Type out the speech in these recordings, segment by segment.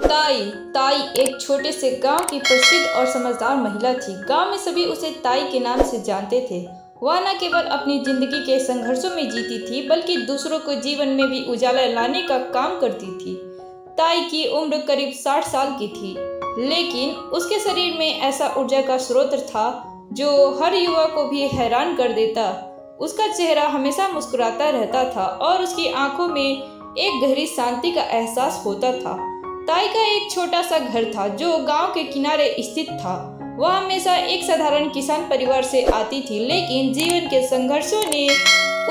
ताई ताई एक छोटे से गांव की प्रसिद्ध और समझदार महिला थी। गांव में सभी उसे ताई के नाम से जानते थे। वह न केवल अपनी जिंदगी के संघर्षों में जीती थी, बल्कि दूसरों को जीवन में भी उजाला लाने का काम करती थी। ताई की उम्र करीब 60 साल की थी, लेकिन उसके शरीर में ऐसा ऊर्जा का स्रोत था जो हर युवा को भी हैरान कर देता। उसका चेहरा हमेशा मुस्कुराता रहता था और उसकी आंखों में एक गहरी शांति का एहसास होता था। ताई का एक छोटा सा घर था जो गांव के किनारे स्थित था। वह हमेशा एक साधारण किसान परिवार से आती थी, लेकिन जीवन के संघर्षों ने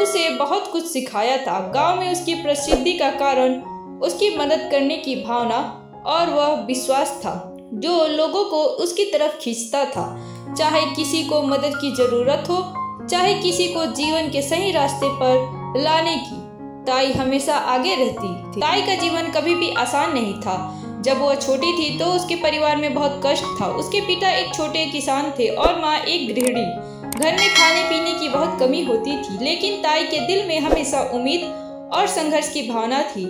उसे बहुत कुछ सिखाया था। गांव में उसकी प्रसिद्धि का कारण उसकी मदद करने की भावना और वह विश्वास था जो लोगों को उसकी तरफ खींचता था। चाहे किसी को मदद की जरूरत हो, चाहे किसी को जीवन के सही रास्ते पर लाने की, ताई हमेशा आगे रहती थी। ताई का जीवन कभी भी आसान नहीं था। जब वह छोटी थी तो उसके परिवार में बहुत कष्ट था। उसके पिता एक छोटे किसान थे और माँ एक गृहिणी। घर में खाने पीने की बहुत कमी होती थी, लेकिन ताई के दिल में हमेशा उम्मीद और संघर्ष की भावना थी।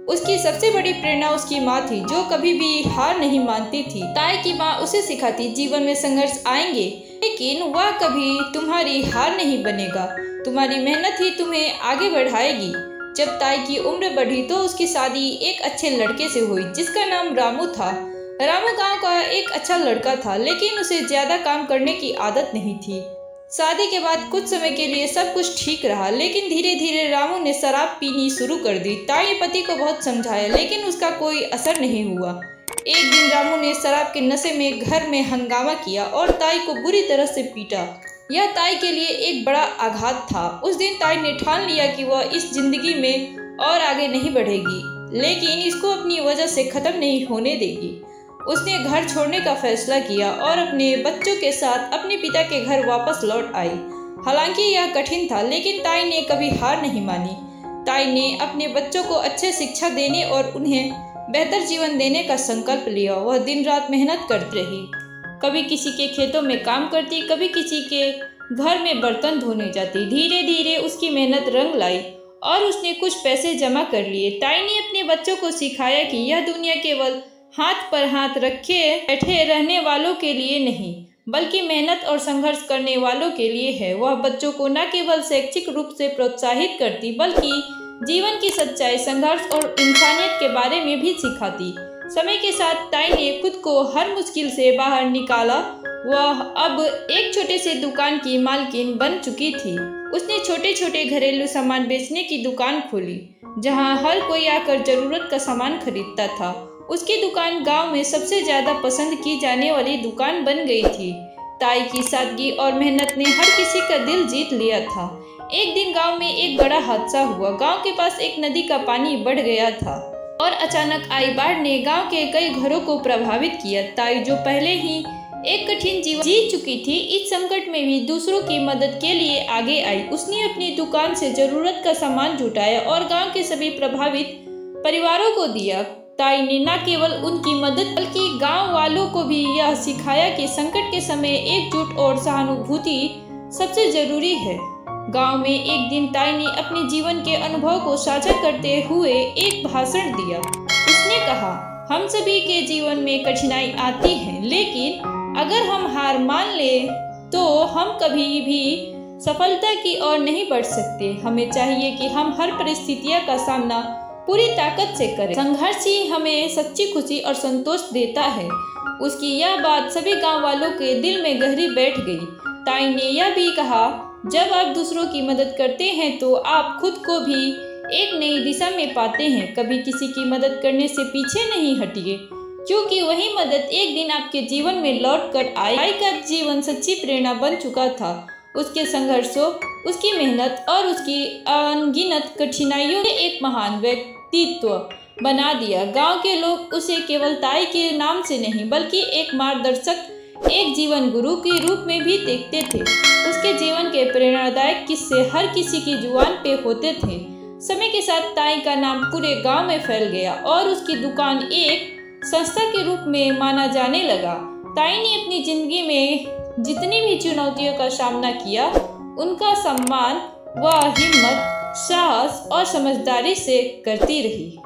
उसकी सबसे बड़ी प्रेरणा उसकी माँ थी, जो कभी भी हार नहीं मानती थी। ताई की माँ उसे सिखाती, जीवन में संघर्ष आएंगे, लेकिन वह कभी तुम्हारी हार नहीं बनेगा। तुम्हारी मेहनत ही तुम्हें आगे बढ़ाएगी। जब ताई की उम्र बढ़ी तो उसकी शादी एक अच्छे लड़के से हुई, जिसका नाम रामू था। रामू गांव का एक अच्छा लड़का था, लेकिन उसे ज्यादा काम करने की आदत नहीं थी। शादी के बाद कुछ समय के लिए सब कुछ ठीक रहा, लेकिन धीरे धीरे रामू ने शराब पीनी शुरू कर दी। ताई ने पति को बहुत समझाया, लेकिन उसका कोई असर नहीं हुआ। एक दिन रामू ने शराब के नशे में घर में हंगामा किया और ताई को बुरी तरह से पीटा। यह ताई के लिए एक बड़ा आघात था। उस दिन ताई ने ठान लिया कि वह इस जिंदगी में और आगे नहीं बढ़ेगी, लेकिन इसको अपनी वजह से खत्म नहीं होने देगी। उसने घर छोड़ने का फैसला किया और अपने बच्चों के साथ अपने पिता के घर वापस लौट आई। हालांकि यह कठिन था, लेकिन ताई ने कभी हार नहीं मानी। ताई ने अपने बच्चों को अच्छे शिक्षा देने और उन्हें बेहतर जीवन देने का संकल्प लिया। वह दिन रात मेहनत करती रही, कभी किसी के खेतों में काम करती, कभी किसी के घर में बर्तन धोने जाती। धीरे धीरे उसकी मेहनत रंग लाई और उसने कुछ पैसे जमा कर लिए। ताई ने अपने बच्चों को सिखाया कि यह दुनिया केवल हाथ पर हाथ रखे बैठे रहने वालों के लिए नहीं, बल्कि मेहनत और संघर्ष करने वालों के लिए है। वह बच्चों को न केवल शैक्षिक रूप से प्रोत्साहित करती, बल्कि जीवन की सच्चाई, संघर्ष और इंसानियत के बारे में भी सिखाती। समय के साथ ताई ने खुद को हर मुश्किल से बाहर निकाला। वह अब एक छोटे से दुकान की मालकिन बन चुकी थी। उसने छोटे छोटे घरेलू सामान बेचने की दुकान खोली, जहां हर कोई आकर जरूरत का सामान खरीदता था। उसकी दुकान गांव में सबसे ज्यादा पसंद की जाने वाली दुकान बन गई थी। ताई की सादगी और मेहनत ने हर किसी का दिल जीत लिया था। एक दिन गांव में एक बड़ा हादसा हुआ। गांव के पास एक नदी का पानी बढ़ गया था और अचानक आई बाढ़ ने गांव के कई घरों को प्रभावित किया। ताई, जो पहले ही एक कठिन जीवन जी चुकी थी, इस संकट में भी दूसरों की मदद के लिए आगे आई। उसने अपनी दुकान से जरूरत का सामान जुटाया और गांव के सभी प्रभावित परिवारों को दिया। ताई ने न केवल उनकी मदद, बल्कि गांव वालों को भी यह सिखाया कि संकट के समय एकजुट और सहानुभूति सबसे जरूरी है। गांव में एक दिन ताई ने अपने जीवन के अनुभव को साझा करते हुए एक भाषण दिया। उसने कहा, हम सभी के जीवन में कठिनाई आती है, लेकिन अगर हम हार मान ले तो हम कभी भी सफलता की ओर नहीं बढ़ सकते। हमें चाहिए कि हम हर परिस्थितियों का सामना पूरी ताकत से करें। संघर्ष ही हमें सच्ची खुशी और संतोष देता है। उसकी यह बात सभी गांव वालों के दिल में गहरी बैठ गई। ताई ने यह भी कहा, जब आप दूसरों की मदद करते हैं तो आप खुद को भी एक नई दिशा में पाते हैं। कभी किसी की मदद करने से पीछे नहीं हटिए, क्योंकि वही मदद एक दिन आपके जीवन में लौट कर आए। ताई का जीवन सच्ची प्रेरणा बन चुका था। उसके संघर्षों, उसकी मेहनत और उसकी अनगिनत कठिनाइयों ने एक महान व्यक्तित्व बना दिया। गांव के लोग उसे केवल ताई के नाम से नहीं, बल्कि एक मार्गदर्शक, एक जीवन गुरु के रूप में भी देखते थे। उसके जीवन के प्रेरणादायक किस्से हर किसी की जुबान पे होते थे। समय के साथ ताई का नाम पूरे गांव में फैल गया और उसकी दुकान एक संस्था के रूप में माना जाने लगा। ताई ने अपनी जिंदगी में जितनी भी चुनौतियों का सामना किया, उनका सम्मान वह हिम्मत, साहस और समझदारी से करती रही।